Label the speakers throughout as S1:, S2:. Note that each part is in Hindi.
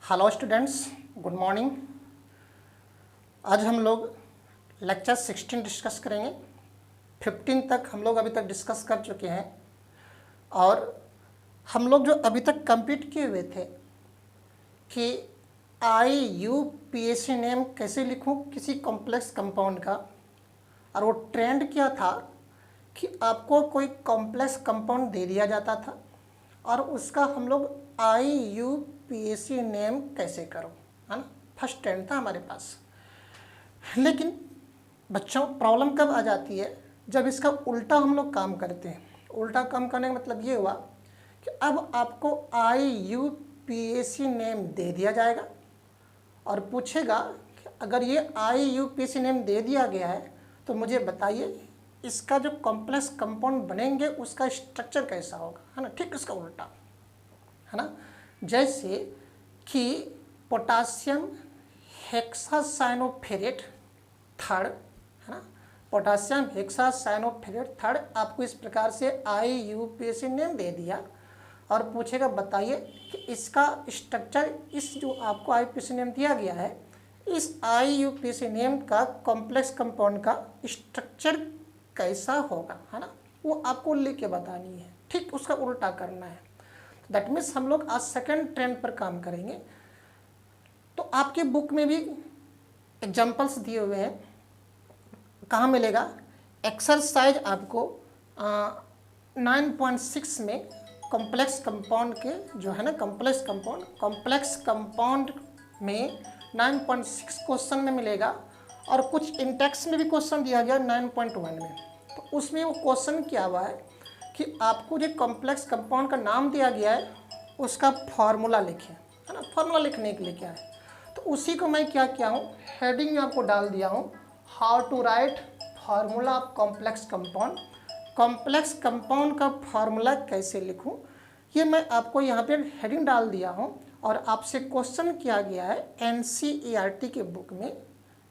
S1: Hello students, good morning. आज हम लोग लेक्चर 16 डिस्कस करेंगे। 15 तक हम लोग अभी तक डिस्कस कर चुके हैं और हम लोग जो अभी तक कंप्लीट किए हुए थे कि IUPAC नेम कैसे लिखूं किसी कॉम्प्लेक्स कंपाउंड का, और वो ट्रेंड क्या था कि आपको कोई कॉम्प्लेक्स कंपाउंड दे दिया जाता था और उसका हम लोग IUPAC नेम कैसे करो, है ना। फर्स्ट ट्रेंड था हमारे पास। लेकिन बच्चों, प्रॉब्लम कब आ जाती है जब इसका उल्टा हम लोग काम करते हैं। उल्टा काम करने का मतलब ये हुआ कि अब आपको IUPAC नेम दे दिया जाएगा और पूछेगा कि अगर ये IUPAC नेम दे दिया गया है तो मुझे बताइए इसका जो कॉम्प्लेक्स कंपाउंड बनेंगे उसका स्ट्रक्चर कैसा होगा, है ना। ठीक इसका उल्टा, है ना। जैसे कि पोटासियम हेक्सासाइनोफेरेट थर्ड, है ना। पोटासियम हेक्सासाइनोफेरेट थर्ड आपको इस प्रकार से IUPAC नेम दे दिया और पूछेगा बताइए कि इसका स्ट्रक्चर, इस जो आपको IUPAC नेम दिया गया है इस IUPAC नेम का कॉम्प्लेक्स कंपाउंड का स्ट्रक्चर कैसा होगा, है ना। वो आपको लिख के बतानी है। ठीक उसका उल्टा करना है। दैट मीन्स हम लोग आज सेकंड ट्रेंड पर काम करेंगे। तो आपके बुक में भी एग्जाम्पल्स दिए हुए हैं। कहाँ मिलेगा? एक्सरसाइज आपको 9.6 में कॉम्प्लेक्स कंपाउंड के जो है ना, कॉम्प्लेक्स कंपाउंड में 9.6 क्वेश्चन में मिलेगा और कुछ इंटेक्स में भी क्वेश्चन दिया गया 9.1 में। तो उसमें वो क्वेश्चन क्या हुआ है कि आपको जो कॉम्प्लेक्स कंपाउंड का नाम दिया गया है उसका फॉर्मूला लिखें, है ना। फॉर्मूला लिखने के लिए क्या है, तो उसी को मैं क्या किया हूँ, हेडिंग में आपको डाल दिया हूँ, how to write formula of complex compound. Complex compound का फार्मूला कैसे लिखूँ ये मैं आपको यहाँ पे हेडिंग डाल दिया हूँ और आपसे क्वेश्चन किया गया है NCERT के बुक में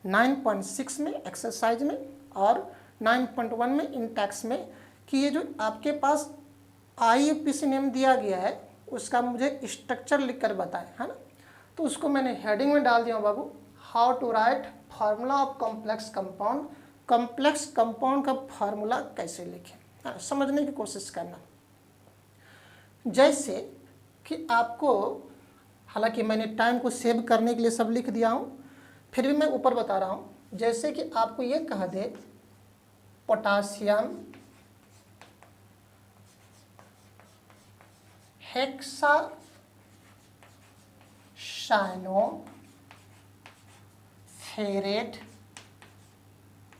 S1: 9.6 में एक्सरसाइज में और 9.1 में इंटेक्स में कि ये जो आपके पास IUPAC नेम दिया गया है उसका मुझे स्ट्रक्चर लिख कर बताएं, है ना। तो उसको मैंने हेडिंग में डाल दिया बाबू, how to write formula of complex compound. Complex compound का फार्मूला कैसे लिखें, समझने की कोशिश करना। जैसे कि आपको, हालांकि मैंने टाइम को सेव करने के लिए सब लिख दिया हूँ, फिर भी मैं ऊपर बता रहा हूँ। जैसे कि आपको ये कहा दे पोटासियम हेक्सासाइनोफेरेट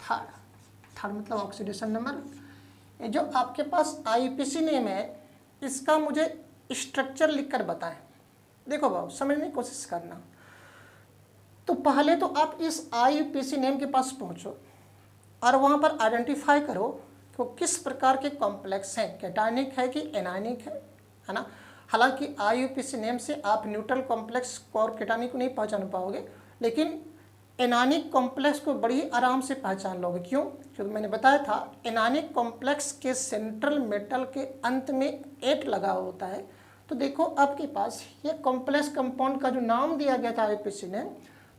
S1: थर्ड मतलब ऑक्सीडेशन नंबर। ये जो आपके पास IUPAC नेम है इसका मुझे स्ट्रक्चर लिखकर बताएं। देखो बाबू, समझने की कोशिश करना। तो पहले तो आप इस IUPAC नेम के पास पहुंचो और वहां पर आइडेंटिफाई करो कि किस प्रकार के कॉम्प्लेक्स हैं, कैटायनिक है कि एनायनिक है ना। हालांकि IUPAC नेम से आप न्यूट्रल कॉम्प्लेक्स और कैटायनिक को नहीं पहचान पाओगे, लेकिन एनायनिक कॉम्प्लेक्स को बड़ी आराम से पहचान लोगे। क्यों? क्योंकि मैंने बताया था एनायनिक कॉम्प्लेक्स के सेंट्रल मेटल के अंत में 8 लगा होता है। तो देखो आपके पास ये कॉम्प्लेक्स कंपाउंड का जो नाम दिया गया था IUPAC नेम,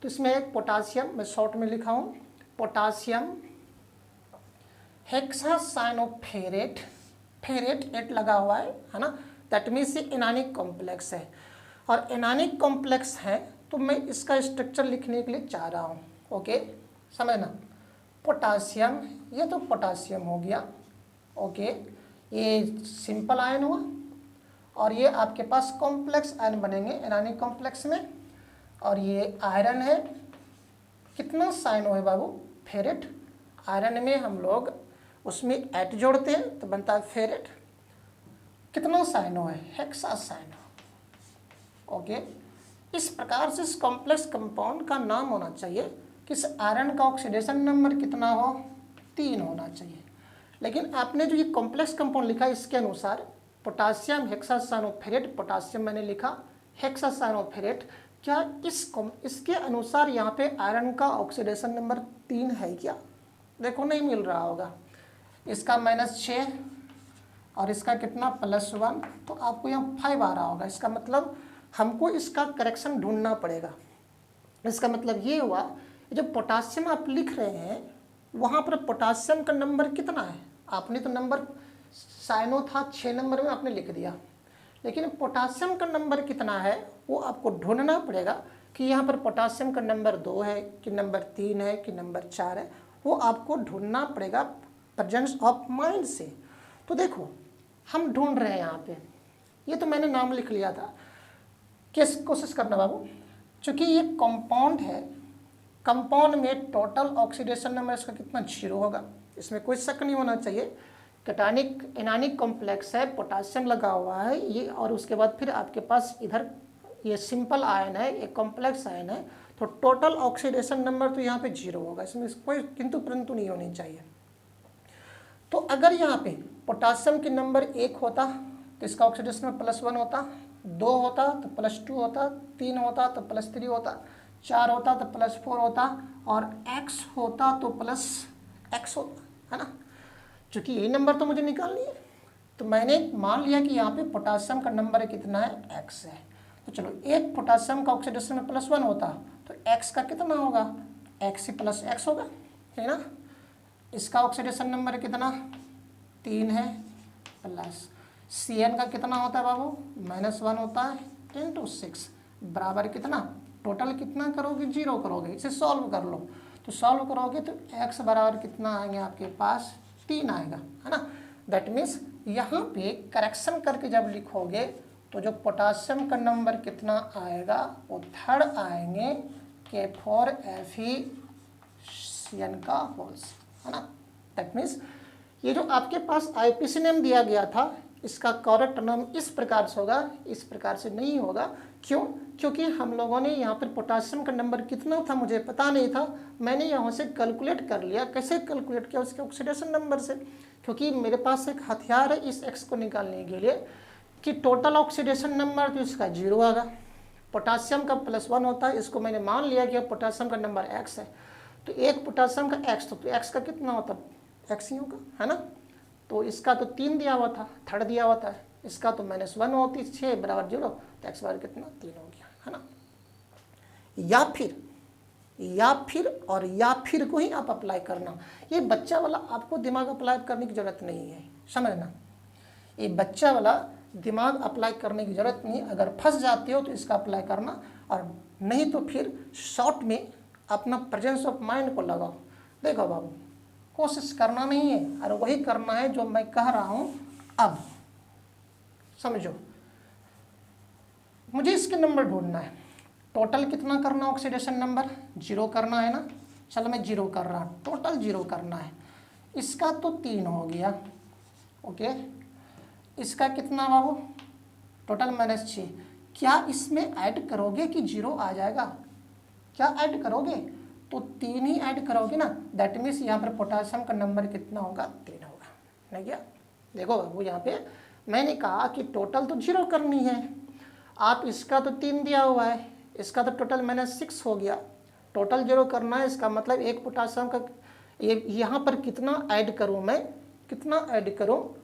S1: तो इसमें एक पोटासियम, मैं शॉर्ट में लिखा हूँ पोटासियम हेक्सासाइनोफेरेट, फेरेट 8 लगा हुआ है ना। दैट मीन्स ये एनायनिक कॉम्प्लेक्स है और एनायनिक कॉम्प्लेक्स है तो मैं इसका स्ट्रक्चर लिखने के लिए चाह रहा हूँ। ओके, समझना। पोटासियम, ये तो पोटासियम हो गया। ओके, ये सिंपल आयन हुआ और ये आपके पास कॉम्प्लेक्स आयन बनेंगे एनायनिक कॉम्प्लेक्स में। और ये आयरन है, कितना साइनो है बाबू, फेरेट। आयरन में हम लोग उसमें एट जोड़ते हैं तो बनता है फेरेट। कितना साइनो है, हेक्सासाइनो। ओके, इस प्रकार से इस कॉम्प्लेक्स कंपाउंड का नाम होना चाहिए कि इस आयरन का ऑक्सीडेशन नंबर कितना हो, 3 होना चाहिए। लेकिन आपने जो ये कॉम्प्लेक्स कंपाउंड लिखा इसके अनुसार पोटासियम हेक्सासाइनोफेरेट, पोटासियम मैंने लिखा हेक्सासाइनोफेरेट, क्या इसके अनुसार यहाँ पे आयरन का ऑक्सीडेशन नंबर 3 है क्या? देखो नहीं मिल रहा होगा। इसका -6 और इसका कितना +1, तो आपको यहाँ 5 आ रहा होगा। इसका मतलब हमको इसका करेक्शन ढूंढना पड़ेगा। इसका मतलब ये हुआ, जो पोटासियम आप लिख रहे हैं वहाँ पर पोटासियम का नंबर कितना है, आपने तो नंबर साइनो था 6 नंबर में आपने लिख दिया, लेकिन पोटासियम का नंबर कितना है वो आपको ढूंढना पड़ेगा कि यहाँ पर पोटासियम का नंबर 2 है कि नंबर 3 है कि नंबर 4 है, वो आपको ढूंढना पड़ेगा प्रेजेंस ऑफ माइंड से। तो देखो हम ढूंढ रहे हैं यहाँ पे, ये तो मैंने नाम लिख लिया था। किस कोशिश करना बाबू, चूँकि ये कंपाउंड है, कंपाउंड में टोटल ऑक्सीडेशन नंबर इसका कितना 0 होगा, इसमें कोई शक नहीं होना चाहिए। कैटानिक एनानिक कॉम्प्लेक्स है, पोटासियम लगा हुआ है ये, और उसके बाद फिर आपके पास इधर ये सिंपल आयन है, एक कॉम्प्लेक्स आयन है, तो टोटल ऑक्सीडेशन नंबर तो यहाँ पे 0 होगा, इसमें कोई किंतु परंतु नहीं होनी चाहिए। तो अगर यहाँ पे पोटासियम के नंबर 1 होता तो इसका ऑक्सीडेशन में +1 होता, 2 होता तो +2 होता, 3 होता तो +3 होता, 4 होता तो +4 होता, और x होता तो +x होता, है ना। चूँकि यही नंबर तो मुझे निकालनी है, तो मैंने मान लिया कि यहाँ पे पोटासियम का नंबर कितना है, x है। तो चलो एक पोटासियम का ऑक्सीडेशन में +1 होता तो x का कितना होगा, x ही +x होगा, है ना। इसका ऑक्सीडेशन नंबर कितना 3 है, प्लस Cn का कितना होता है बाबू, -1 होता है, 10⁶ बराबर कितना, टोटल कितना करोगे 0 करोगे, इसे सॉल्व कर लो। तो सॉल्व करोगे तो x बराबर कितना आएंगे आपके पास 3 आएगा, है ना। दैट मीन्स यहाँ पे करेक्शन करके जब लिखोगे तो जो पोटासियम का नंबर कितना आएगा वो 3rd आएंगे K4 Fe(Cn) का होल्स, है ना। दैट मीन्स ये जो आपके पास आईपीसी नेम दिया गया था इसका करेक्ट नाम इस प्रकार से होगा, इस प्रकार से नहीं होगा। क्यों, क्योंकि हम लोगों ने यहाँ पर पोटासियम का नंबर कितना था मुझे पता नहीं था, मैंने यहाँ से कैलकुलेट कर लिया। कैसे कैलकुलेट किया, उसके ऑक्सीडेशन नंबर से, क्योंकि मेरे पास एक हथियार है इस x को निकालने के लिए कि टोटल ऑक्सीडेशन नंबर तो इसका 0 आएगा, पोटासियम का +1 होता है, इसको मैंने मान लिया कि पोटासियम का नंबर x है, तो एक पोटासियम का x तो x का कितना होता है, x ही होगा, है ना। तो इसका तो 3 दिया हुआ था, 3rd दिया हुआ था, इसका तो -1 होती 6 बराबर 0, तो x बराबर कितना 3 हो गया, है ना। या फिर को ही आप अप्लाई करना, ये बच्चा वाला आपको दिमाग अप्लाई करने की ज़रूरत नहीं है, समझना। ये बच्चा वाला दिमाग अप्लाई करने की ज़रूरत नहीं, अगर फंस जाते हो तो इसका अप्लाई करना, और नहीं तो फिर शॉर्ट में अपना प्रेजेंस ऑफ माइंड को लगाओ। देखो बाबू, कोशिश करना नहीं है और वही करना है जो मैं कह रहा हूँ। अब समझो, मुझे इसके नंबर ढूंढना है, टोटल कितना करना, ऑक्सीडेशन नंबर 0 करना है ना। चलो मैं 0 कर रहा हूँ, टोटल 0 करना है। इसका तो 3 हो गया, ओके। इसका कितना बाबू, टोटल -6। क्या इसमें ऐड करोगे कि 0 आ जाएगा, क्या ऐड करोगे, तो 3 ही ऐड करोगे ना। दैट मीन्स यहाँ पर पोटासियम का नंबर कितना होगा, 3 होगा, नहीं क्या। देखो बाबू, यहाँ पे मैंने कहा कि टोटल तो 0 करनी है, आप इसका तो 3 दिया हुआ है, इसका तो टोटल -6 हो गया, टोटल 0 करना है। इसका मतलब एक पोटासियम का ये यहाँ पर कितना ऐड करूँ, मैं कितना ऐड करूँ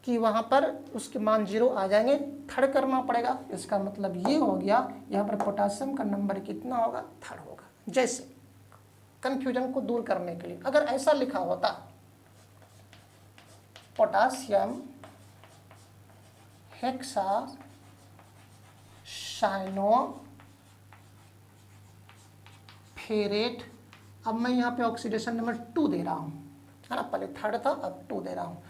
S1: कि वहाँ पर उसके मान 0 आ जाएंगे, 3rd करना पड़ेगा। इसका मतलब ये हो गया, यहाँ पर पोटासियम का नंबर कितना होगा, 3rd होगा। जैसे कंफ्यूजन को दूर करने के लिए अगर ऐसा लिखा होता, पोटासियम हेक्सा साइनोफेरेट, अब मैं यहाँ पे ऑक्सीडेशन नंबर 2 दे रहा हूँ, है ना, पहले 3rd था अब 2 दे रहा हूँ।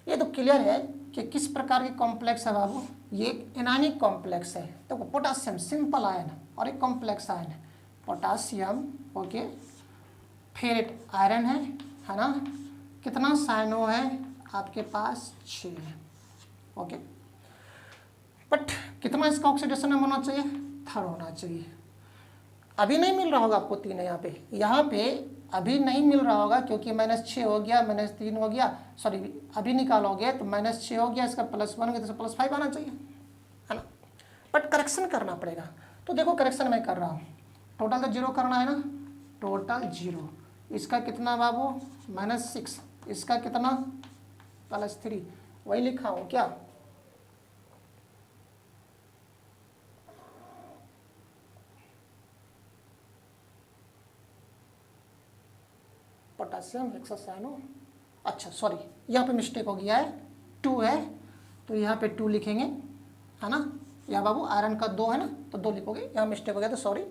S1: ये तो क्लियर है कि किस प्रकार के कॉम्प्लेक्स है बाबू, ये एनानिक कॉम्प्लेक्स है। तो पोटासियम सिंपल आयन और एक कॉम्प्लेक्स आयन है, पोटासियम ओके, फेरेट आयरन है ना। कितना साइनो है आपके पास, 6 है, ओके। बट कितना इसका ऑक्सीडेशन नंबर होना चाहिए, 3rd होना चाहिए। अभी नहीं मिल रहा होगा आपको 3 है यहाँ पे अभी नहीं मिल रहा होगा, क्योंकि -6 हो गया, -3 हो गया, सॉरी अभी निकालोगे तो -6 हो गया, इसका +1 हो गया तो +5 आना चाहिए, है ना। बट करेक्शन करना पड़ेगा, तो देखो करेक्शन मैं कर रहा हूँ। टोटल तो 0 करना है ना, टोटल 0। इसका कितना बाबू, -6, इसका कितना +3, वही लिखा हूँ क्या। पोटासियम हेक्सासाइनो, अच्छा सॉरी यहाँ पे मिस्टेक हो गया है, 2 है तो यहाँ पे 2 लिखेंगे, है ना। यहाँ बाबू आयरन का 2 है ना, तो 2 लिखोगे, यहाँ मिस्टेक हो गया तो सॉरी।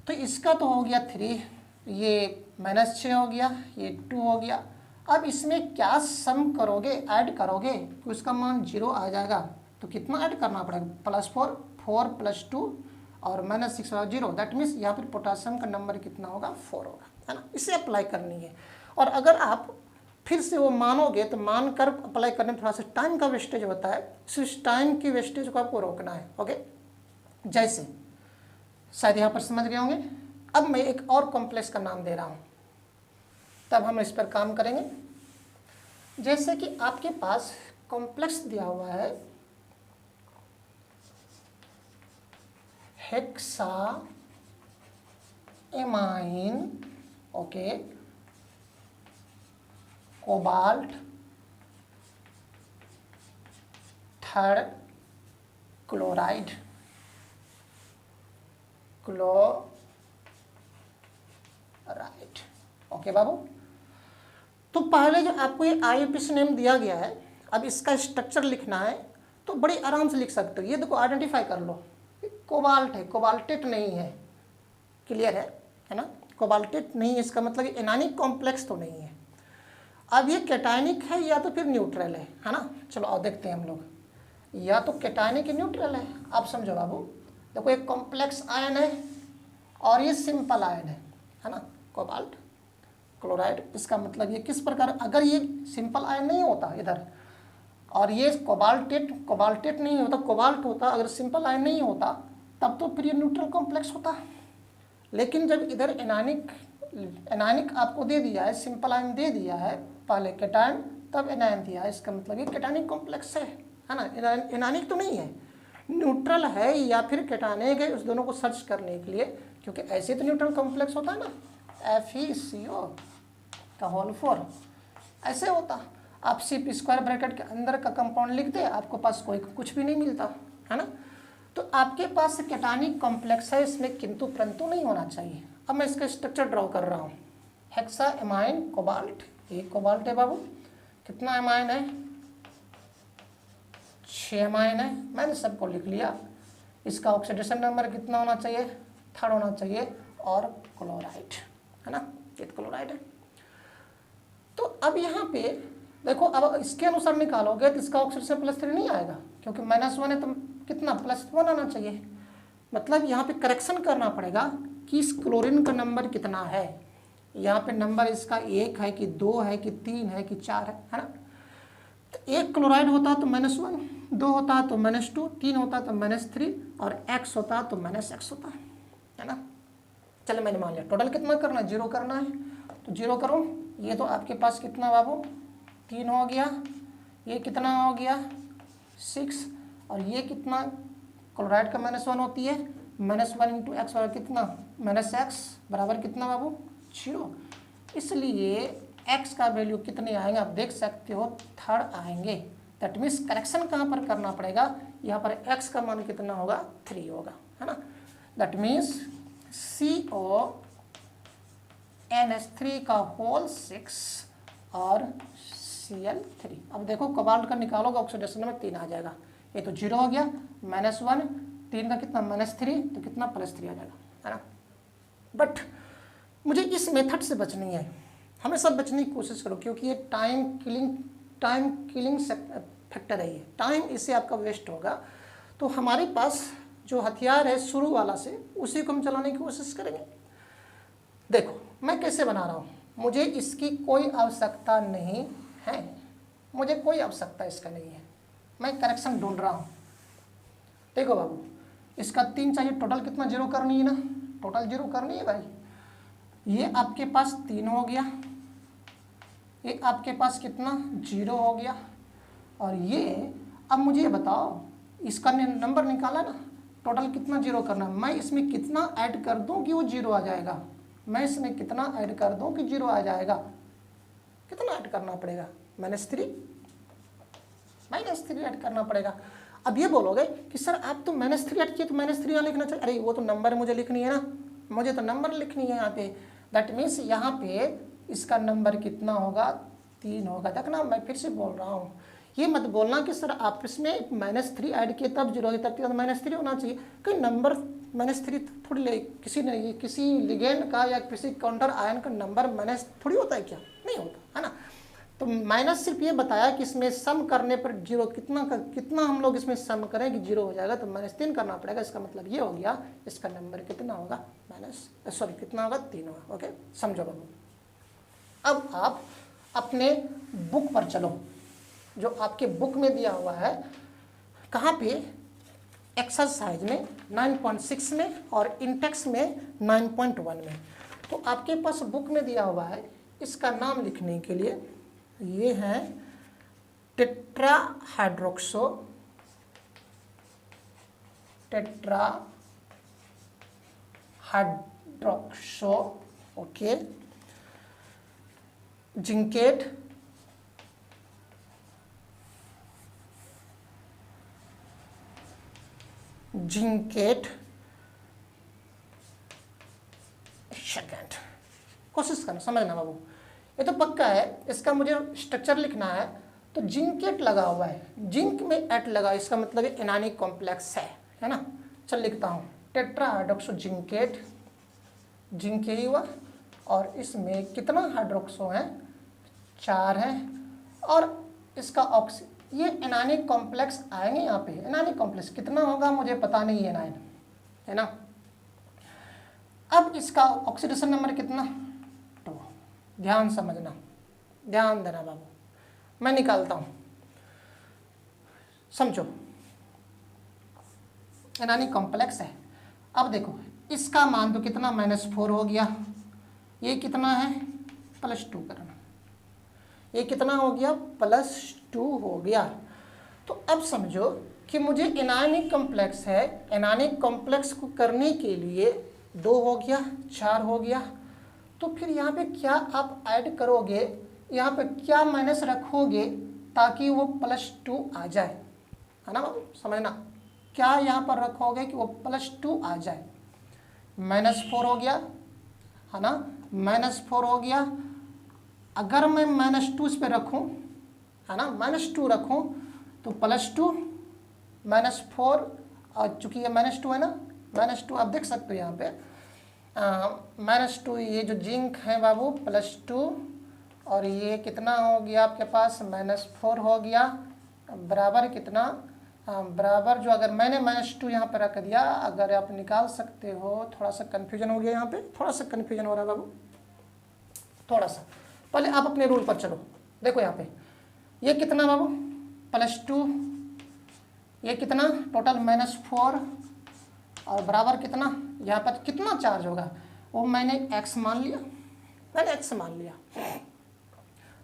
S1: तो इसका तो हो गया 3, ये -6 हो गया, ये 2 हो गया। अब इसमें क्या सम करोगे, ऐड करोगे तो इसका मान 0 आ जाएगा। तो कितना ऐड करना पड़ेगा, +4, 4 + 2 और -6 होगा 0। दैट मीन्स यहाँ पर पोटासियम का नंबर कितना होगा, 4 होगा, है ना। इसे अप्लाई करनी है। और अगर आप फिर से वो मानोगे तो मान कर अप्लाई करने में थोड़ा सा टाइम का वेस्टेज होता है, इस टाइम की वेस्टेज को आपको रोकना है। ओके, जैसे शायद यहाँ पर समझ गए होंगे। अब मैं एक और कॉम्प्लेक्स का नाम दे रहा हूँ, तब हम इस पर काम करेंगे। जैसे कि आपके पास कॉम्प्लेक्स दिया हुआ है hexa amine, okay, cobalt, 3rd chloride, okay बाबू। तो पहले जो आपको ये IUPAC नेम दिया गया है, अब इसका स्ट्रक्चर लिखना है तो बड़ी आराम से लिख सकते हो। ये देखो आइडेंटिफाई कर लो, कोबाल्ट है, कोबाल्टेट नहीं है, क्लियर है ना। कोबाल्टेट नहीं है, इसका मतलब एनायनिक कॉम्प्लेक्स तो नहीं है। अब ये कैटायनिक है या तो फिर न्यूट्रल है ना। चलो आओ देखते हैं हम लोग, या तो कैटायनिक न्यूट्रल है। आप समझो बाबू, देखो एक कॉम्प्लेक्स आयन है और ये सिंपल आयन है ना, कोबाल्ट क्लोराइड। इसका मतलब ये किस प्रकार, अगर ये सिंपल आयन नहीं होता इधर और ये कोबाल्टेट नहीं होता, कोबाल्ट होता, अगर सिंपल आयन नहीं होता तब तो फिर ये न्यूट्रल कॉम्प्लेक्स होता। लेकिन जब इधर एनायनिक आपको दे दिया है, सिंपल आयन दे दिया है, पहले कैटायन तब एनायन दिया है, इसका मतलब ये कैटायनिक कॉम्प्लेक्स है ना। एनायनिक तो नहीं है, न्यूट्रल है या फिर कैटायनिक है, उस दोनों को सर्च करने के लिए, क्योंकि ऐसे तो न्यूट्रल कॉम्प्लेक्स होता है ना, FeCO4 ऐसे होता। आप सिर्फ स्क्वायर ब्रैकेट के अंदर का कंपाउंड लिख दे, आपको पास कोई कुछ भी नहीं मिलता, है ना। तो आपके पास कैटायनिक कॉम्प्लेक्स है, इसमें किंतु परंतु नहीं होना चाहिए। अब मैं इसका स्ट्रक्चर ड्रॉ कर रहा हूँ। हेक्सा एमाइन कोबाल्ट, ये कोबाल्ट है बाबू, कितना एमाइन है, 6 एमाइन है, मैंने सबको लिख लिया। इसका ऑक्सीडेशन नंबर कितना होना चाहिए, 3rd होना चाहिए, और क्लोराइड है ना, ये क्लोराइड है। तो अब यहाँ पे देखो, अब इसके अनुसार निकालोगे तो इसका ऑक्सीडेशन +3 नहीं आएगा, क्योंकि -1 है तो कितना +1 आना चाहिए। मतलब यहाँ पे करेक्शन करना पड़ेगा कि इस क्लोरीन का नंबर कितना है। यहाँ पे नंबर इसका 1 है कि 2 है कि 3 है कि 4 है ना। तो 1 क्लोराइड होता तो -1, 2 होता तो -2, 3 होता तो -3 और x होता तो -x होता है ना। चलो मैंने मान लिया। टोटल कितना करना है, 0 करना है, तो 0 करो। ये तो आपके पास कितना बाबू, 3 हो गया, ये कितना हो गया 6, और ये कितना, क्लोराइड का -1 होती है, -1 × x बराबर कितना, -x बराबर कितना बाबू, 0। इसलिए x का वैल्यू कितने आएंगे आप देख सकते हो, 3rd आएंगे। दैट मीन्स करेक्शन कहाँ पर करना पड़ेगा, यहाँ पर x का मान कितना होगा, 3 होगा, है ना। दैट मीन्स CONH3 का होल 6 और Cl3। अब देखो कोबाल्ट का निकालोगे ऑक्सीडेशन नंबर 3 आ जाएगा। ये तो 0 हो गया, -1, 3 का कितना -3, तो कितना +3 आ जाएगा, है ना। बट मुझे इस मेथड से बचनी है, हमेशा बचने की कोशिश करो, क्योंकि ये टाइम किलिंग फैक्टर है, ये टाइम इससे आपका वेस्ट होगा। तो हमारे पास जो हथियार है शुरू वाला से, उसी को हम चलाने की कोशिश करेंगे। देखो मैं कैसे बना रहा हूँ, मुझे इसकी कोई आवश्यकता नहीं है, मुझे कोई आवश्यकता इसका नहीं है, मैं करेक्शन ढूंढ रहा हूँ। देखो बाबू, इसका 3 चाहिए, टोटल कितना 0 करनी है ना, टोटल 0 करनी है भाई। ये आपके पास 3 हो गया, ये आपके पास कितना 0 हो गया, और ये अब मुझे ये बताओ, इसका नंबर निकाला ना, टोटल कितना 0 करना। मैं इसमें कितना ऐड कर दूं कि वो 0 आ जाएगा, मैं इसमें कितना ऐड कर दूं कि 0 आ जाएगा, कितना ऐड करना पड़ेगा, -3 ऐड करना पड़ेगा। अब ये बोलोगे कि सर आप तो -3 ऐड किए तो -3 यहाँ लिखना चाहिए। अरे वो तो नंबर मुझे लिखनी है ना, मुझे तो नंबर लिखनी है यहाँ पे। दैट मीन्स यहाँ पे इसका नंबर कितना होगा, 3 होगा। देखना मैं फिर से बोल रहा हूँ, ये मत बोलना कि सर आप इसमें -3 ऐड किए तब 0 तब -3 होना चाहिए। कोई नंबर -3 थोड़ी ले, किसी लिगेंड का या किसी काउंटर आयन का नंबर माइनस थोड़ी होता है क्या, नहीं होता है ना। तो माइनस सिर्फ ये बताया कि इसमें सम करने पर 0 कितना हम लोग इसमें सम करें कि 0 हो जाएगा, तो -3 करना पड़ेगा। इसका मतलब ये हो गया इसका नंबर कितना होगा, कितना होगा, 3 होगा। ओके, समझो बाबू। अब आप अपने बुक पर चलो, जो आपके बुक में दिया हुआ है, कहाँ पे, एक्सरसाइज में 9.6 में और इंटेक्स में 9.1 में। तो आपके पास बुक में दिया हुआ है, इसका नाम लिखने के लिए ये है टेट्राहाइड्रोक्सो ओके, जिंकेट सेकेंड। कोशिश करना समझना बाबू, ये तो पक्का है। इसका मुझे स्ट्रक्चर लिखना है, तो जिंकेट लगा हुआ है, जिंक में एट लगा, इसका मतलब ये एनानिक कॉम्प्लेक्स है ना। चल लिखता हूँ, टेट्राहाइड्रोक्सो जिंकेट, जिंक यही हुआ, और इसमें कितना हाइड्रोक्सो है, 4 है, और इसका ऑक्सी, ये एनानिक कॉम्प्लेक्स आएंगे यहाँ पे। एनानिक कॉम्प्लेक्स कितना होगा मुझे पता नहीं है, 9 है ना। अब इसका ऑक्सीडेशन नंबर कितना, 2। ध्यान समझना, ध्यान देना बाबू, मैं निकालता हूँ, समझो। एनानिक कॉम्प्लेक्स है। अब देखो इसका मान तो कितना, -4 हो गया, ये कितना है, +2 करना, ये कितना हो गया, +2 हो गया। तो अब समझो कि मुझे एनानिक कॉम्प्लेक्स है, एनानिक कॉम्प्लेक्स को करने के लिए 2 हो गया, 4 हो गया। तो फिर यहाँ पे क्या आप ऐड करोगे, यहाँ पे क्या माइनस रखोगे ताकि वो +2 आ जाए, है ना बाबू, समझना। क्या यहाँ पर रखोगे कि वो +2 आ जाए। -4 हो गया, है ना, -4 हो गया। अगर मैं -2 इस पर रखूँ, है ना, -2 रखूँ तो +2 -4, और चूँकि ये -2 है ना, -2 आप देख सकते हो यहाँ पे, -2, ये जो जिंक है बाबू +2, और ये कितना हो गया आपके पास, -4 हो गया, बराबर कितना, बराबर जो, अगर मैंने -2 यहाँ पे रख दिया, अगर आप निकाल सकते हो, थोड़ा सा कन्फ्यूजन हो गया यहाँ पे, थोड़ा सा कन्फ्यूजन हो रहा है बाबू, थोड़ा सा। पहले आप अपने रूल पर चलो, देखो यहाँ पे ये कितना बाबू, +2, ये कितना टोटल -4, और बराबर कितना, यहाँ पर कितना चार्ज होगा, वो मैंने x मान लिया,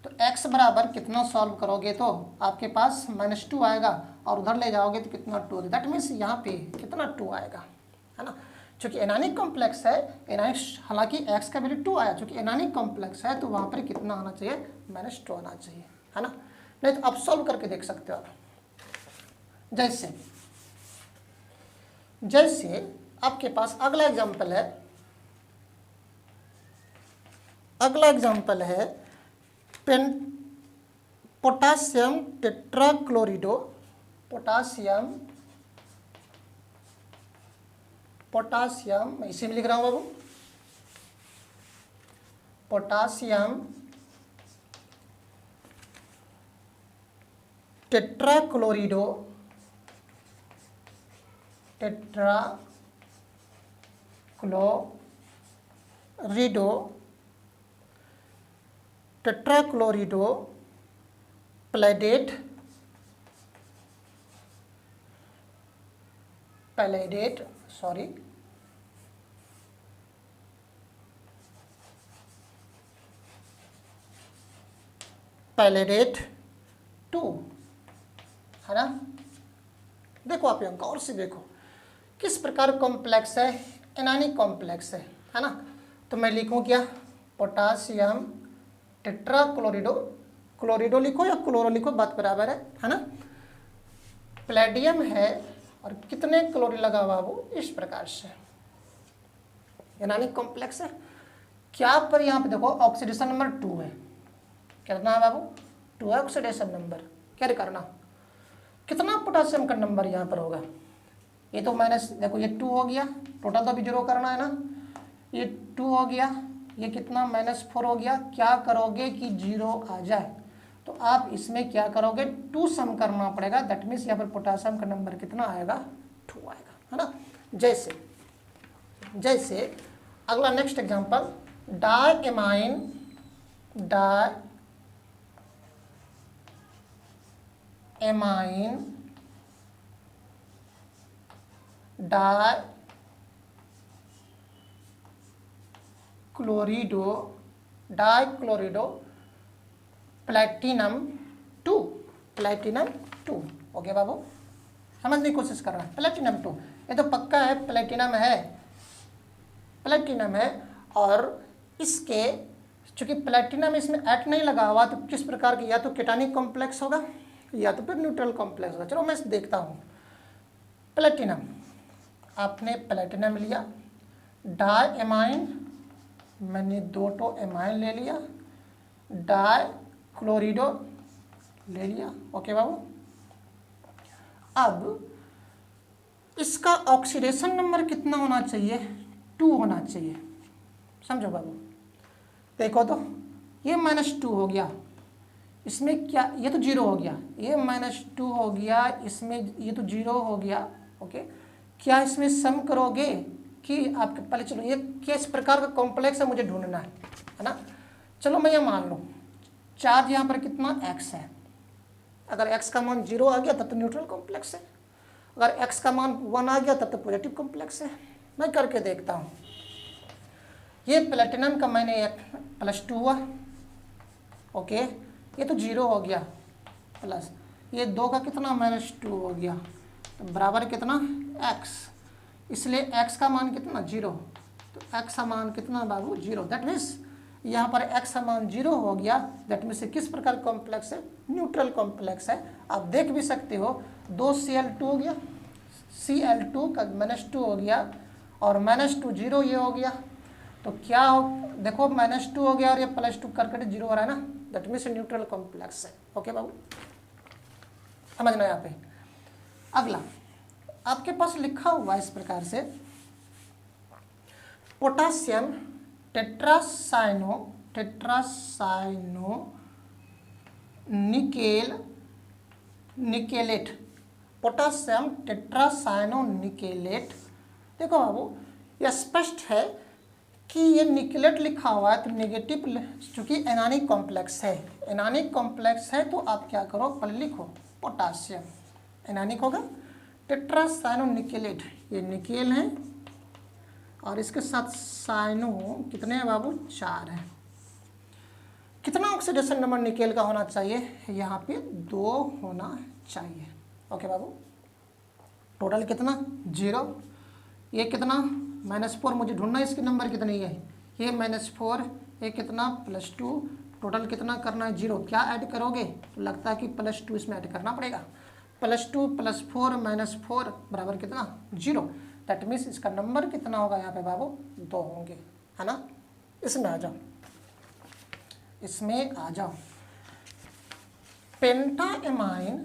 S1: तो x बराबर कितना सॉल्व करोगे तो आपके पास -2 आएगा, और उधर ले जाओगे तो कितना, 2। दैट मीन्स यहाँ पे कितना, 2 आएगा, है ना। चूँकि एनानिक कॉम्प्लेक्स है, एनानिक, हालांकि x का वैल्यू 2 आया, चूँकि एनानिक कॉम्प्लेक्स है तो वहाँ पर कितना आना चाहिए, -2 आना चाहिए, है ना। नहीं तो आप सॉल्व करके देख सकते हो आप। जैसे आपके पास अगला एग्जाम्पल है, पोटासियम टेट्राक्लोरिडो, पोटासियम मैं इसी में लिख रहा हूँ बाबू, पोटासियम टेट्राक्लोरिडो, टेट्राक्लोरिडो पैलेडेट, सॉरी, पैलेडेट 2, है ना। देखो आप यहाँ गौर से देखो किस प्रकार कॉम्प्लेक्स है, एनानिक कॉम्प्लेक्स है ना। तो मैं लिखूँ क्या, पोटासियम टेट्राक्लोरिडो, क्लोरिडो लिखो या क्लोरो लिखो, बात बराबर है ना। प्लेडियम है और कितने क्लोरीन लगा हुआ वो, इस प्रकार से एनानिक कॉम्प्लेक्स है। क्या पर यहाँ पे देखो ऑक्सीडेशन नंबर 2 है, कितना है बाबू 2 है ऑक्सीडेशन नंबर। क्या करना, कितना पोटासियम का नंबर यहाँ पर होगा, ये तो माइनस देखो ये 2 हो गया, टोटल तो अभी 0 करना है ना, ये 2 हो गया, ये कितना -4 हो गया। क्या करोगे कि 0 आ जाए तो आप इसमें क्या करोगे 2 सम करना पड़ेगा, दैट मीन्स यहाँ पर पोटासियम का नंबर कितना आएगा 2 आएगा, है ना। जैसे अगला next example, diamine dichlorido platinum 2 okay बाबू, समझने की कोशिश कर रहा है। प्लैटिनम 2 ये तो पक्का है, प्लैटिनम है और इसके चूंकि प्लैटिनम इसमें ऐड नहीं लगा हुआ तो किस प्रकार की, या तो केटानिक कॉम्प्लेक्स होगा या तो फिर न्यूट्रल कॉम्प्लेक्स होगा। चलो मैं देखता हूँ। प्लैटिनम, आपने प्लैटिनम लिया, डायएमाइन मैंने 2 एमाइन ले लिया, डाइक्लोरिडो ले लिया, ओके बाबू। अब इसका ऑक्सीडेशन नंबर कितना होना चाहिए 2 होना चाहिए, समझो बाबू। देखो तो ये -2 हो गया, इसमें क्या, ये तो 0 हो गया, ये -2 हो गया, इसमें ये तो 0 हो गया, ओके। क्या इसमें सम करोगे कि आपके पहले, चलो ये किस प्रकार का कॉम्प्लेक्स है मुझे ढूंढना है ना। चलो मैं ये मान लूँ चार्ज यहाँ पर कितना x है, अगर x का मान 0 आ गया तब तो न्यूट्रल कॉम्प्लेक्स है, अगर x का मान 1 आ गया तब तो पॉजिटिव कॉम्प्लेक्स है। मैं करके देखता हूँ। ये प्लैटिनम का मैंने +2 हुआ, ओके, ये तो 0 हो गया, प्लस ये 2 का कितना -2 हो गया, तो बराबर कितना x, इसलिए x का मान कितना 0, तो x का मान कितना बाबू 0, दैट मीन्स यहाँ पर x का मान 0 हो गया, दैट मीन्स किस प्रकार कॉम्प्लेक्स है, न्यूट्रल कॉम्प्लेक्स है। आप देख भी सकते हो 2Cl2 हो गया, Cl2 का -2 हो गया और -2 0 ये हो गया, तो क्या हो, देखो -2 हो गया और ये +2 करके 0 हो रहा है ना, दैट मीन्स न्यूट्रल कॉम्प्लेक्स है, ओके बाबू, समझना यहाँ पे। अगला आपके पास लिखा हुआ इस प्रकार से, पोटासियम टेट्रासाइनो निकेलेट, पोटासियम टेट्रासाइनो निकेलेट। देखो बाबू यह स्पष्ट है कि ये निकेलेट लिखा हुआ है तो नेगेटिव, चूंकि एनानिक कॉम्प्लेक्स है, तो आप क्या करो पहले लिखो पोटासियम, एनानिक होगा, टेट्रासाइनो निकेलेट, ये निकेल है और इसके साथ साइनो कितने हैं बाबू 4 है। कितना ऑक्सीडेशन नंबर निकेल का होना चाहिए, यहाँ पे 2 होना चाहिए, ओके बाबू। टोटल कितना 0, ये कितना -4, मुझे ढूंढना है इसके नंबर कितने है, ये -4, ये कितना +2, टोटल कितना करना है 0। क्या ऐड करोगे, तो लगता है कि +2 इसमें ऐड करना पड़ेगा, +2 + 4 -4 बराबर कितना 0, दैट मीन्स इसका नंबर कितना होगा यहाँ पे बाबू 2 होंगे, है ना। इसमें आ जाओ, पेंटाएमाइन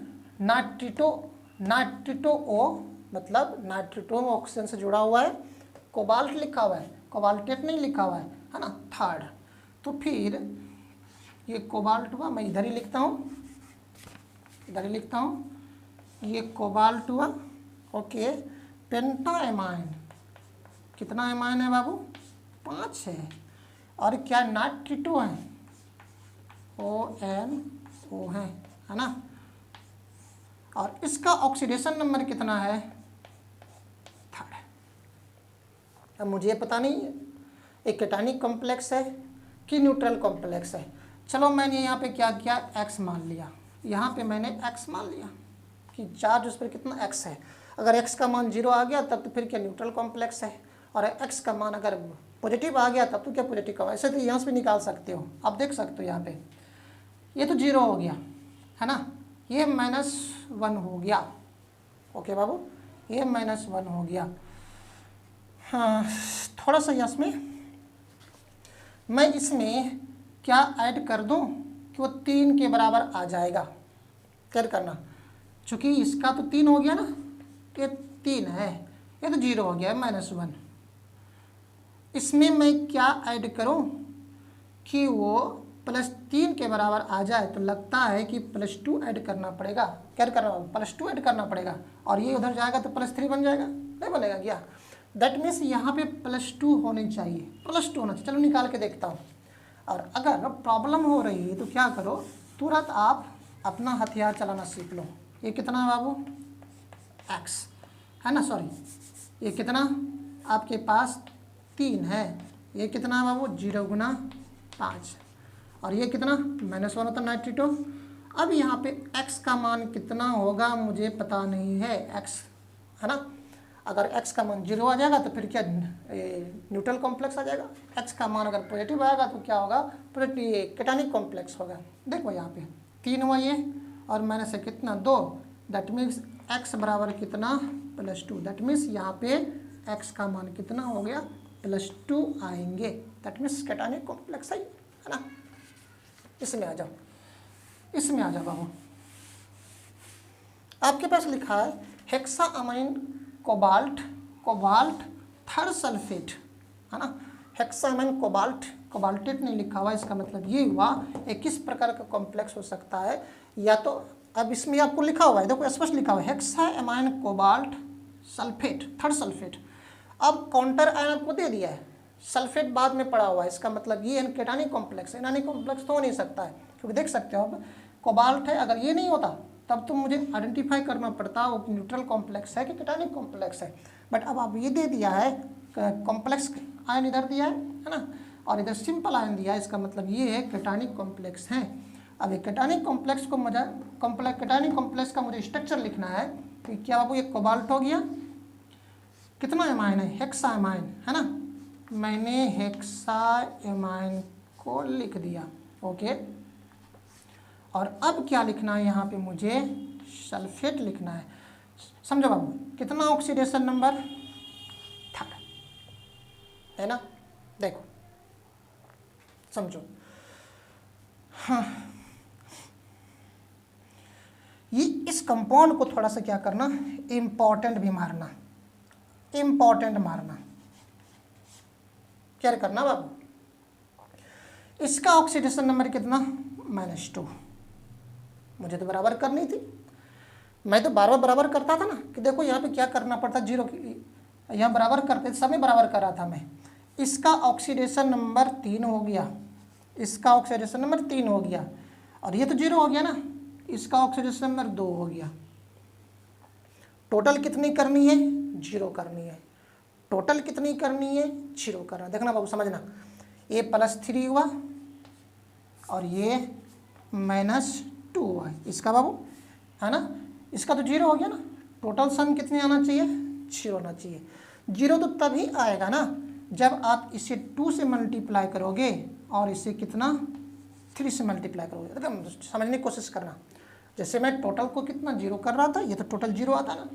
S1: नाइट्रिटो O, मतलब नाइट्रिटो ऑक्सीजन से जुड़ा हुआ है, कोबाल्ट लिखा हुआ है, कोबाल्टेट नहीं लिखा हुआ है ना, 3rd। तो फिर ये कोबाल्ट हुआ, मैं इधर ही लिखता हूँ, ये कोबाल्ट हुआ, ओके। पेंटाएमाइन कितना एमाइन है बाबू 5 है, और क्या नाइट्रिटो है ONO है ना, और इसका ऑक्सीडेशन नंबर कितना है 3rd। अब मुझे पता नहीं एक केटानिक कॉम्प्लेक्स है कि न्यूट्रल कॉम्प्लेक्स है। चलो मैंने यहाँ पे क्या किया x मान लिया, यहाँ पे मैंने x मान लिया कि चार्ज उस पर कितना x है। अगर x का मान 0 आ गया तब तो फिर क्या न्यूट्रल कॉम्प्लेक्स है, और x का मान अगर पॉजिटिव आ गया तब तो क्या पॉजिटिव का, ऐसे तो यहाँ से भी निकाल सकते हो, आप देख सकते हो यहाँ पे ये तो 0 हो गया है ना, ये -1 हो गया, ओके बाबू, ये -1 हो गया। हाँ थोड़ा सा इसमें मैं इसमें क्या ऐड कर दूं कि वो 3 के बराबर आ जाएगा। क्या करना, चूँकि इसका तो 3 हो गया ना, ये 3 है, ये तो 0 हो गया है -1। इसमें मैं क्या ऐड करूं कि वो +3 के बराबर आ जाए, तो लगता है कि +2 ऐड करना पड़ेगा। क्या करना, +2 ऐड करना पड़ेगा, और ये उधर जाएगा तो +3 बन जाएगा, नहीं बनेगा क्या? दैट मीन्स यहाँ पे +2 होने चाहिए, +2 होना चाहिए। चलो निकाल के देखता हूँ। और अगर प्रॉब्लम हो रही है तो क्या करो, तुरंत आप अपना हथियार चलाना सीख लो। ये कितना है बाबू, x है ना, सॉरी ये कितना आपके पास 3 है, ये कितना है बाबू 0 गुना 5, और ये कितना -1 होता 92। अब यहाँ पे x का मान कितना होगा मुझे पता नहीं है, x है ना। अगर x का मान 0 आ जाएगा तो फिर क्या न्यूट्रल कॉम्प्लेक्स आ जाएगा। x का मान अगर पॉजिटिव आएगा तो क्या होगा, केटानिक कॉम्प्लेक्स होगा। देखो यहाँ पे 3 हुआ ये, और माइनस से कितना 2, दैट मीन्स x बराबर कितना +2। दैट मीन्स यहाँ पे x का मान कितना हो गया +2 आएंगे। दैट मीन्स केटानिक कॉम्प्लेक्स है ना। इसमें आ जाओ, इसमें आ जाओ बाबू। आपके पास लिखा है हेक्साअमाइन कोबाल्ट, कोबाल्ट थर्ड सल्फेट है ना। हेक्साअमाइन कोबाल्ट, कोबाल्टेट नहीं लिखा हुआ, इसका मतलब ये हुआ एक किस प्रकार का कॉम्प्लेक्स हो सकता है। या तो अब इसमें आपको लिखा हुआ है, देखो स्पष्ट लिखा हुआ है हेक्साअमाइन कोबाल्ट सल्फेट थर्ड सल्फेट। अब काउंटर आयन आपको दे दिया है, सल्फेट बाद में पड़ा हुआ है, इसका मतलब ये केटानिक कॉम्प्लेक्स है। एनानिक कॉम्प्लेक्स तो हो नहीं सकता है, क्योंकि देख सकते हो आप कोबाल्ट है, अगर ये नहीं होता तब तो मुझे आइडेंटिफाई करना पड़ता वो न्यूट्रल कॉम्प्लेक्स है कि केटानिक कॉम्प्लेक्स है। बट अब आप ये दे दिया है कॉम्प्लेक्स आयन इधर दिया है ना, और इधर सिंपल आयन दिया है, इसका मतलब ये है केटानिक कॉम्प्लेक्स है। अब ये केटानिक कॉम्प्लेक्स को मुझे केटानिक कॉम्प्लेक्स का मुझे स्ट्रक्चर लिखना है। तो क्या बाबू ये कोबाल्ट हो गया, कितना एमाइन है हेक्साअमाइन है ना, मैंने हेक्साअमाइन को लिख दिया, ओके। और अब क्या लिखना है यहाँ पे मुझे सल्फेट लिखना है। समझो बाबू कितना ऑक्सीडेशन नंबर 3 है ना। देखो समझो, हाँ ये इस कंपाउंड को थोड़ा सा क्या करना, इम्पोर्टेंट भी मारना, इम्पोर्टेंट मारना। क्या करना बाबू, इसका ऑक्सीडेशन नंबर कितना -2, मुझे तो बराबर करनी थी। मैं तो बार बार बराबर करता था ना, कि देखो यहाँ पे क्या करना पड़ता, 0 यहाँ बराबर करते समय बराबर कर रहा था मैं। इसका ऑक्सीडेशन नंबर 3 हो गया, इसका ऑक्सीडेशन नंबर 3 हो गया, और ये तो 0 हो गया ना, इसका ऑक्सीडेशन नंबर 2 हो गया। टोटल कितनी करनी है 0 करनी है, टोटल कितनी करनी है 0 करना। देखना बाबू समझना, ये +3 हुआ और ये -2 हुआ, इसका बाबू है ना, इसका तो 0 हो गया ना। टोटल सम कितनी आना चाहिए 0 होना चाहिए। 0 तो तभी आएगा ना जब आप इसे 2 से मल्टीप्लाई करोगे और इसे कितना 3 से मल्टीप्लाई करोगे। देखो समझने की कोशिश करना, जैसे मैं टोटल को कितना 0 कर रहा था, ये तो टोटल 0 आता ना,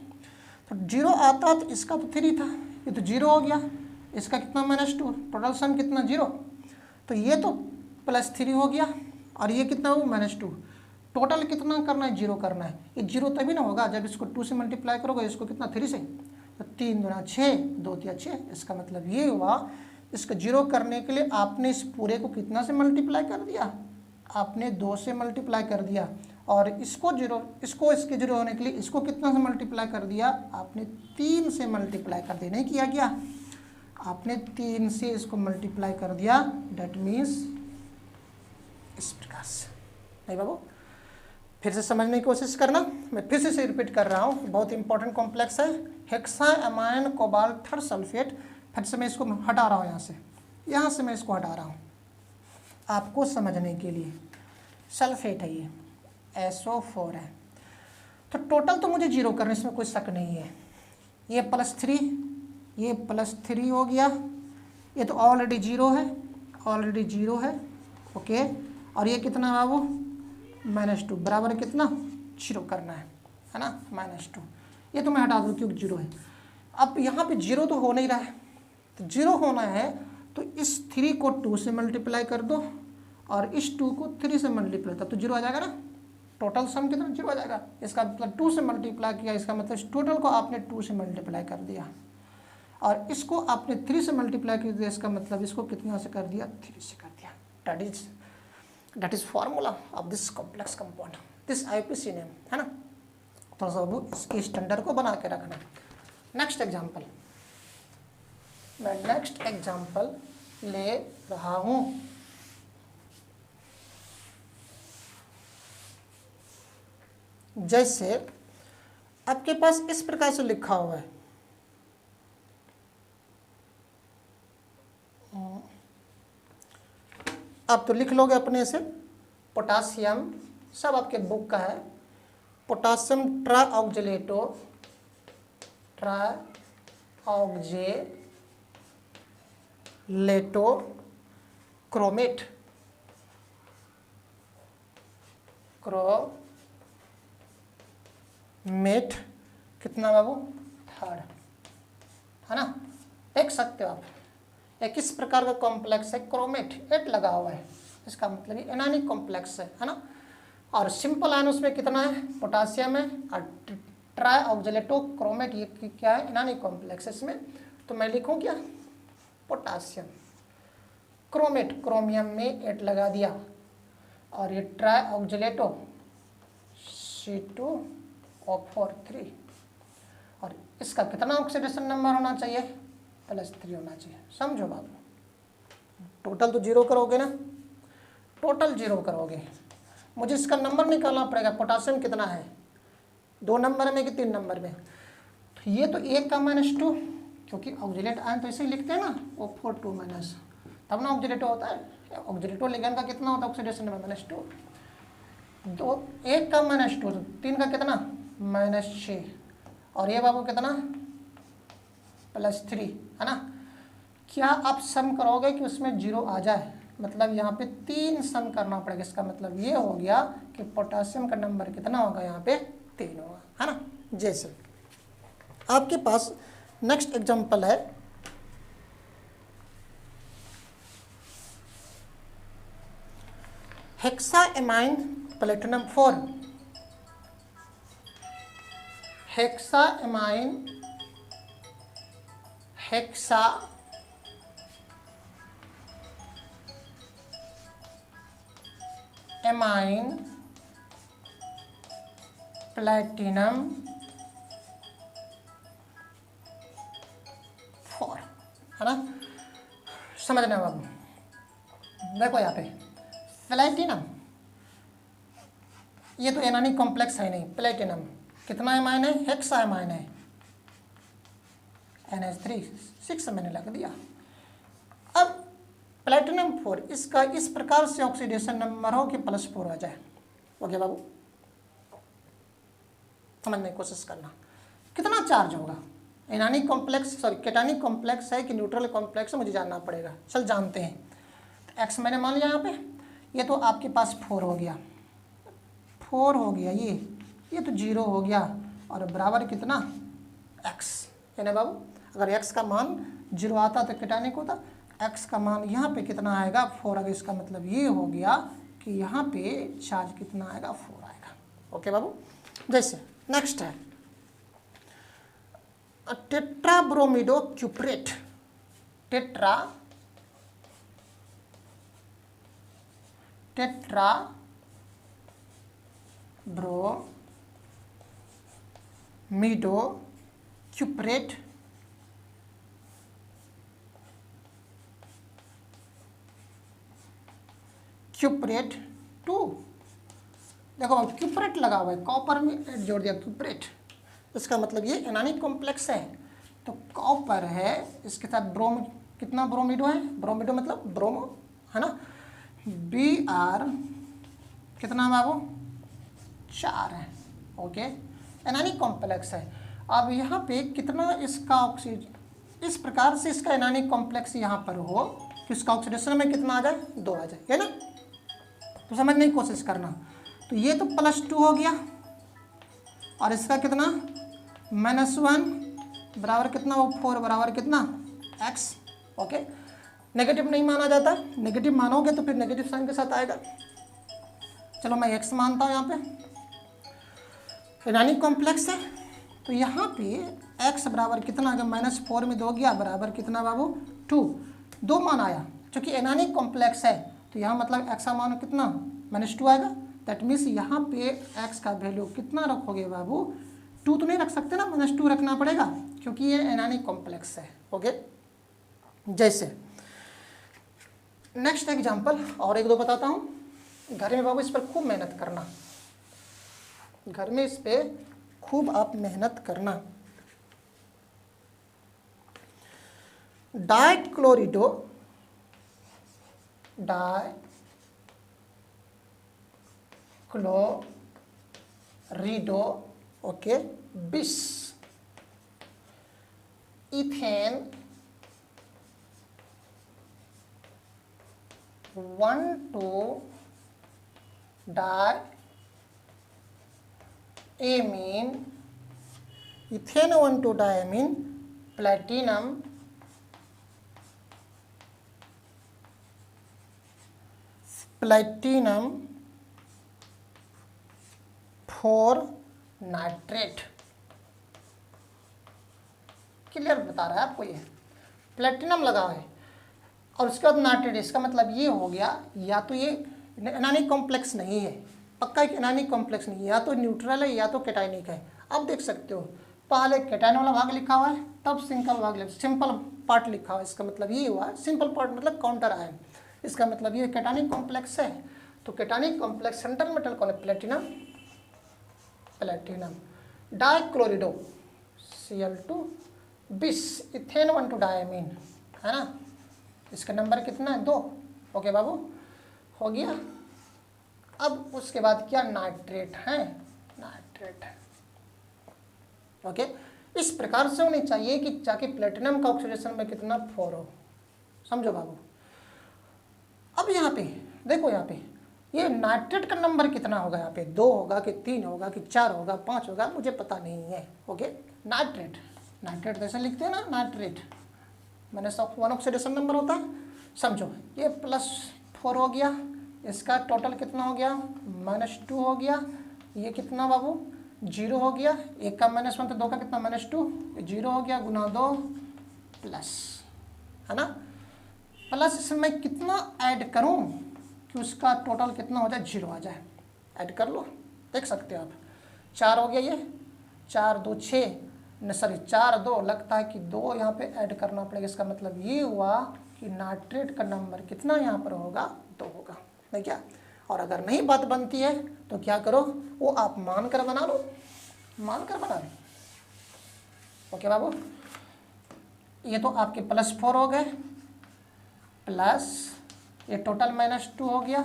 S1: तो 0 आता तो इसका तो 3 था, ये तो 0 हो गया, इसका कितना -2, टोटल सम कितना 0, तो ये तो +3 हो गया और ये कितना हो -2। टोटल कितना करना है 0 करना है। ये 0 तभी ना होगा जब इसको 2 से मल्टीप्लाई करोगे, इसको कितना 3 से, तो 3 दूना 6, 2 तिया 6। इसका मतलब ये हुआ इसको 0 करने के लिए आपने इस पूरे को कितना से मल्टीप्लाई कर दिया, आपने 2 से मल्टीप्लाई कर दिया, और इसको 0, इसको इसके 0 होने के लिए इसको कितना से मल्टीप्लाई कर दिया, आपने 3 से मल्टीप्लाई कर दिया। नहीं किया गया, आपने 3 से इसको मल्टीप्लाई कर दिया। डेट मीन्स इस प्रकार से। नहीं बाबू, फिर से समझने की कोशिश करना, मैं फिर से रिपीट कर रहा हूँ, बहुत इंपॉर्टेंट कॉम्प्लेक्स है हेक्साअमाइन कोबाल्ट थर्ड सल्फेट। फिर से मैं इसको हटा रहा हूँ, यहाँ से मैं इसको हटा रहा हूँ आपको समझने के लिए। सल्फेट है ये, SO4 है, तो टोटल तो मुझे 0 करने, इसमें कोई शक नहीं है। ये +3, ये +3 हो गया, ये तो ऑलरेडी 0 है, ऑलरेडी 0 है, ओके। और ये कितना बाबू -2, बराबर कितना 0 करना है ना, -2। ये तो मैं हटा दूँ क्योंकि 0 है। अब यहाँ पे 0 तो हो नहीं रहा है, तो 0 होना है तो इस 3 को 2 से मल्टीप्लाई कर दो और इस 2 को 3 से मल्टीप्लाई, तब तो जीरो आ जाएगा ना। टोटल सम कितना जीरो आ जाएगा। इसका मतलब 2 से मल्टीप्लाई किया, इसका मतलब इस टोटल को आपने 2 से मल्टीप्लाई कर दिया और इसको आपने 3 से मल्टीप्लाई कर दिया, इसका मतलब इसको कितना से कर दिया, 3 से कर दिया। That is formula of this complex compound, this IPC name है ना। थोड़ा सा वो इसके स्टैंडर्ड को बना के रखना। नेक्स्ट एग्जांपल, मैं नेक्स्ट एग्जांपल ले रहा हूं। जैसे आपके पास इस प्रकार से लिखा हुआ है, आप तो लिख लोगे अपने से, पोटासियम सब आपके बुक का है, पोटासियम ट्राऑक्जेलेटो क्रोमेट कितना बाबू, 3rd है ना। देख सकते हो आप, एक इस प्रकार का कॉम्प्लेक्स है, क्रोमेट 8 लगा हुआ है, इसका मतलब ये एनानिक कॉम्प्लेक्स है ना। और सिंपल आयन उसमें कितना है, पोटासियम है, और ट्राऑक्जेलेटो क्रोमेट ये क्या है, एनानिक कॉम्प्लेक्स है इसमें। तो मैं लिखूं क्या, पोटासियम क्रोमेट, क्रोमियम में 8 लगा दिया, और ये ट्राऑक्जेलेटो C2O4 3, और इसका कितना ऑक्सीडेशन नंबर होना चाहिए, +3 होना चाहिए। समझो बाबू, टोटल तो 0 करोगे ना, टोटल 0 करोगे, मुझे इसका नंबर निकालना पड़ेगा, पोटासियम कितना है, 2 नंबर में कि 3 नंबर में। तो ये तो 1 का -2, क्योंकि ऑक्सीडेट आयन तो ऐसे ही लिखते हैं ना, O4 2-, तब ना ऑक्सीडेटो होता है। ऑक्सीडेटो लिगैंड का कितना होता है ऑक्सीडेशन नंबर, -2। तो 1 का -2, तो 3 का कितना, -6, और ये बाबू कितना, +3 है ना। क्या आप सम करोगे कि उसमें 0 आ जाए, मतलब यहाँ पे 3 सम करना पड़ेगा। इसका मतलब ये हो गया कि पोटासियम का नंबर कितना होगा, यहाँ पे 3 होगा, है ना। जैसे आपके पास नेक्स्ट एग्जांपल है, हेक्साएमाइन प्लेटिनम 4, हेक्साएमाइन प्लेटिनम 4 है ना। समझना बाबू, देखो यहाँ पे प्लेटिनम, ये तो एनानिक कॉम्प्लेक्स है नहीं, प्लेटिनम कितना एमाइन है, हेक्साएमाइन है, NH3 6 मैंने लग दिया। अब प्लेटिनम 4, इसका इस प्रकार से ऑक्सीडेशन नंबर हो कि +4 आ जाए। ओके बाबू, समझने की कोशिश करना, कितना चार्ज होगा, एनानिक कॉम्प्लेक्स सॉरी केटानिक कॉम्प्लेक्स है कि न्यूट्रल कॉम्प्लेक्स है, मुझे जानना पड़ेगा। चल जानते हैं। तो x मैंने मान लिया यहाँ पे, ये तो आपके पास 4 हो गया, 4 हो गया, ये तो 0 हो गया, और बराबर कितना, x है ना बाबू। अगर x का मान 0 आता तो केटानिक होता, x का मान यहाँ पे कितना आएगा, 4 आएगा। इसका मतलब ये हो गया कि यहाँ पे चार्ज कितना आएगा, 4 आएगा। ओके बाबू। जैसे नेक्स्ट है टेट्राब्रोमिडो क्यूप्रेट, टेट्राब्रोमिडो क्यूप्रेट क्यूप्रेट 2। देखो क्यूप्रेट लगा हुआ है, कॉपर में जोड़ दिया क्यूप्रेट, इसका मतलब ये एनानिक कॉम्प्लेक्स है। तो कॉपर है, इसके साथ ब्रोम, कितना ब्रोमिडो है, ब्रोमिडो मतलब ब्रोमो है ना, Br कितना बाबू, 4 है। ओके, एनानिक कॉम्प्लेक्स है। अब यहाँ पे कितना इसका ऑक्सीजन, इस प्रकार से इसका एनानिक कॉम्प्लेक्स यहाँ पर हो कि उसका ऑक्सीडेशन में कितना आ जाए, 2 आ जाए, है ना। तो समझने की कोशिश करना। तो ये तो +2 हो गया, और इसका कितना, -1 बराबर कितना, वो 4 बराबर कितना, x। ओके, नेगेटिव नहीं माना जाता, नेगेटिव मानोगे तो फिर नेगेटिव साइन के साथ आएगा। चलो मैं x मानता हूँ यहाँ पे, इनानी कॉम्प्लेक्स है तो यहाँ पे x बराबर कितना आ गया, -4 में 2 गया बराबर कितना बाबू 2, 2 मान आया। चूँकि एनानी कॉम्प्लेक्स है तो यहाँ मतलब x का मान कितना -2 आएगा। दैट मीन्स यहाँ पे x का वैल्यू कितना रखोगे बाबू, 2 तो नहीं रख सकते ना, -2 रखना पड़ेगा क्योंकि ये एनानी कॉम्प्लेक्स है। ओके, जैसे नेक्स्ट एग्जाम्पल और एक दो बताता हूँ। घर में बाबू इस पर खूब मेहनत करना, घर में इस पे खूब आप मेहनत करना। डाइक्लोरिडो, ओके, बिस, ethane 1,2-diamine, ethane 1,2-diamine, platinum, platinum 4 nitrate. Clear बता रहा है आपको, ये प्लेटिनम लगा है और उसके बाद नाइट्रेट, इसका मतलब ये हो गया या तो ये एनानिक कॉम्प्लेक्स नहीं है, पक्का एक एनानिक कॉम्प्लेक्स नहीं है, या तो न्यूट्रल है या तो कैटायनिक है। अब देख सकते हो पहले कैटायन वाला भाग लिखा हुआ है तब सिंपल पार्ट लिखा हुआ है, इसका मतलब ये हुआ सिंपल पार्ट मतलब काउंटर आयन, इसका मतलब ये कैटायनिक कॉम्प्लेक्स है। तो कैटायनिक कॉम्प्लेक्स सेंट्रल मेटल कौन है, प्लेटिनम, प्लेटिनम। डाइक्लोरिडो Cl2 बिस, इथेन 1,2-डायमीन है ना, इसका नंबर कितना है 2। ओके बाबू, हो गया। अब उसके बाद क्या, नाइट्रेट है, नाइट्रेट है। ओके, इस प्रकार से होनी चाहिए कि ताकि प्लेटिनम का ऑक्सीडेशन में कितना 4 हो, समझो बाबू। अब यहाँ पे देखो, यहाँ पे ये नाइट्रेट का नंबर कितना होगा, यहाँ पे 2 होगा कि 3 होगा कि 4 होगा 5 होगा, मुझे पता नहीं है। ओके, नाइट्रेट, नाइट्रेट जैसे लिखते हैं ना, नाइट्रेट मैंने सब 1 ऑक्सीडेशन नंबर होता है, समझो। ये +4 हो गया, इसका टोटल कितना हो गया, -2 हो गया। ये कितना बाबू 0 हो गया, 1 का -1 तो 2 का कितना -2, 0 हो गया गुना 2 प्लस, है ना, प्लस इसमें मैं कितना ऐड करूं कि उसका टोटल कितना हो जाए, 0 आ जाए। ऐड कर लो, देख सकते हो आप, 4 हो गया, ये 4 2 6 सॉरी 4 2, लगता है कि 2 यहाँ पे ऐड करना पड़ेगा। इसका मतलब ये हुआ कि नाइट्रेट का नंबर कितना यहाँ पर होगा, 2 होगा, नहीं क्या। और अगर नहीं बात बनती है तो क्या करो, वो आप मान कर बना लो, मान कर बना लो। ओके बाबू, ये तो आपके +4 हो गए, प्लस ये टोटल -2 हो गया,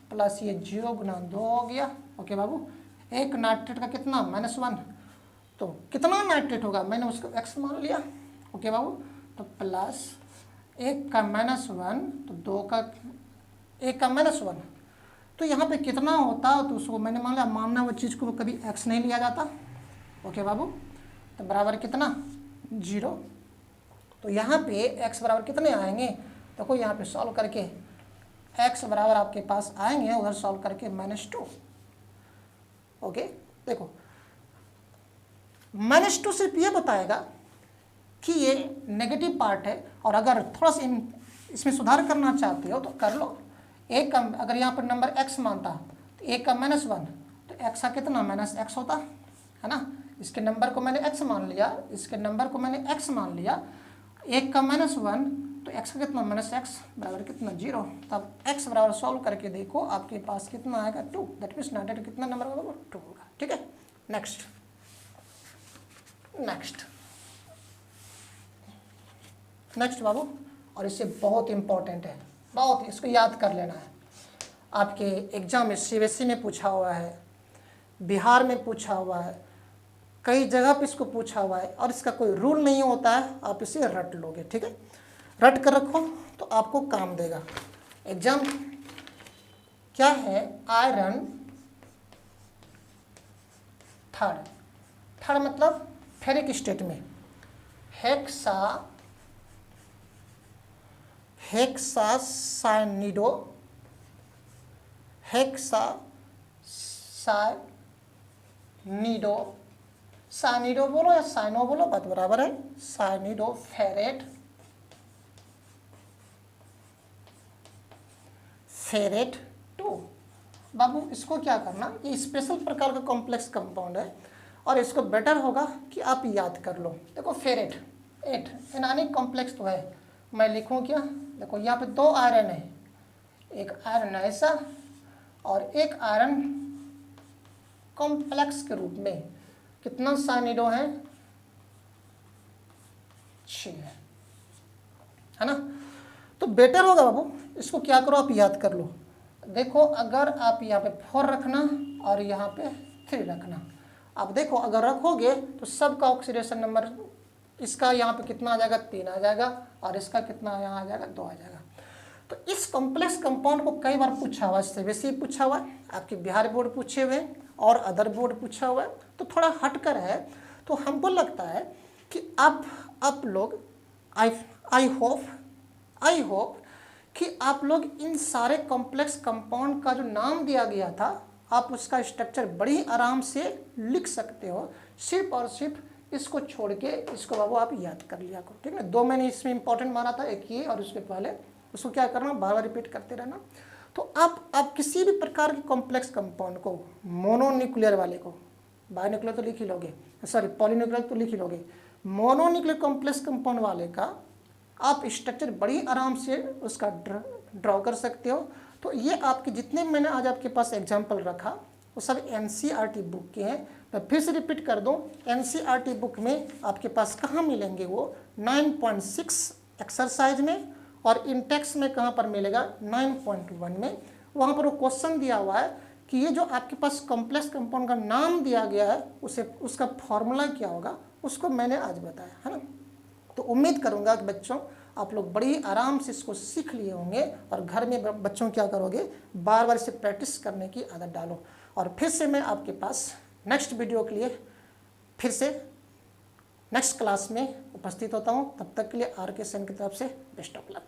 S1: प्लस ये 0 गुना 2 हो गया। ओके बाबू, एक नाइट्रेट का कितना -1, तो कितना नाइट्रेट होगा, मैंने उसको x मान लिया। ओके बाबू, तो प्लस 1 का -1 तो 2 का 1 का -1, तो यहाँ पे कितना होता, तो उसको मैंने मान लिया, मानना वो चीज़ को कभी x नहीं लिया जाता। ओके बाबू, तो बराबर कितना 0, तो यहाँ पे x बराबर कितने आएंगे, देखो यहाँ पे सॉल्व करके x बराबर आपके पास आएंगे, उधर सॉल्व करके -2। ओके, देखो -2 सिर्फ ये बताएगा कि ये नेगेटिव पार्ट है, और अगर थोड़ा सा इसमें सुधार करना चाहते हो तो कर लो। एक का अगर यहाँ पर नंबर x मानता तो 1 का -1 तो x का कितना -x होता है ना। इसके नंबर को मैंने x मान लिया, इसके नंबर को मैंने x मान लिया, 1 का -1 तो x का कितना -x बराबर कितना 0। तब x बराबर सॉल्व करके देखो, आपके पास कितना आएगा 2। दैट मीन्स नाइट्रेट कितना नंबर होगा 2 होगा। ठीक है, नेक्स्ट नेक्स्ट बाबू, और इससे बहुत इंपॉर्टेंट है, बहुत, इसको याद कर लेना है। आपके एग्जाम में CBSE में पूछा हुआ है, बिहार में पूछा हुआ है, कई जगह पे इसको पूछा हुआ है, और इसका कोई रूल नहीं होता है, आप इसे रट लोगे। ठीक है, रट कर रखो तो आपको काम देगा। एग्जाम क्या है, आयरन थर्ड मतलब फेरिक स्टेट में, हेक्सासाइनिडो, हेक्सासाइनिडो, साइनिडो बोलो या साइनो बोलो, बात बराबर है, साइनिडो फेरेट, फेरेट 2। बाबू इसको क्या करना, ये स्पेशल प्रकार का कॉम्प्लेक्स कंपाउंड है और इसको बेटर होगा कि आप याद कर लो। देखो फेरेट 8 एनानिक कॉम्प्लेक्स तो है, मैं लिखूं क्या, देखो यहाँ पे 2 आयरन है, एक आयरन ऐसा और एक आयरन कॉम्प्लेक्स के रूप में, कितना साइनिडो है, 6 है ना। तो बेटर होगा बाबू, इसको क्या करो आप याद कर लो। देखो अगर आप यहाँ पे 4 रखना और यहाँ पे 3 रखना, आप देखो अगर रखोगे तो सबका ऑक्सीडेशन नंबर, इसका यहाँ पे कितना आ जाएगा, 3 आ जाएगा और इसका कितना यहाँ आ जाएगा, 2 आ जाएगा। तो इस कॉम्प्लेक्स कंपाउंड को कई बार पूछा हुआ है, सीबीएसई पूछा हुआ है, आपके बिहार बोर्ड पूछे हुए हैं और अदर बोर्ड पूछा हुआ है, तो थोड़ा हटकर है। तो हमको लगता है कि आप लोग आई होप कि आप लोग इन सारे कॉम्प्लेक्स कंपाउंड का जो नाम दिया गया था, आप उसका स्ट्रक्चर बड़ी आराम से लिख सकते हो, सिर्फ और सिर्फ इसको छोड़ के इसको बाबू आप याद कर लिया करो, ठीक है। 2 मैंने इसमें इंपॉर्टेंट माना था, एक ये और उसके पहले, उसको क्या करना, बार बार रिपीट करते रहना। तो आप किसी भी प्रकार के कॉम्प्लेक्स कंपाउंड को, मोनोन्यूक्लियर वाले को, बायोन्यूक्लियर तो लिख ही लोगे, सॉरी पॉलीन्यूक्लियर तो लिख ही लोगे, मोनोन्यूक्लियर कॉम्प्लेक्स कंपाउंड वाले का आप स्ट्रक्चर बड़ी आराम से उसका ड्रॉ कर सकते हो। तो ये आपके जितने मैंने आज आपके पास एग्जाम्पल रखा वो सब एनसीईआरटी बुक के हैं। मैं फिर से रिपीट कर दूं, एनसीईआरटी बुक में आपके पास कहाँ मिलेंगे वो 9.6 एक्सरसाइज में, और इंटेक्स में कहाँ पर मिलेगा 9.1 में। वहाँ पर वो क्वेश्चन दिया हुआ है कि ये जो आपके पास कॉम्प्लेक्स कंपाउंड का नाम दिया गया है उसका फॉर्मूला क्या होगा, उसको मैंने आज बताया है ना। तो उम्मीद करूंगा कि बच्चों आप लोग बड़ी आराम से इसको सीख लिए होंगे और घर में बच्चों क्या करोगे, बार बार इसे प्रैक्टिस करने की आदत डालो। और फिर से मैं आपके पास नेक्स्ट वीडियो के लिए फिर से नेक्स्ट क्लास में उपस्थित होता हूँ। तब तक के लिए आर के सेन की तरफ से बेस्ट ऑफ लक।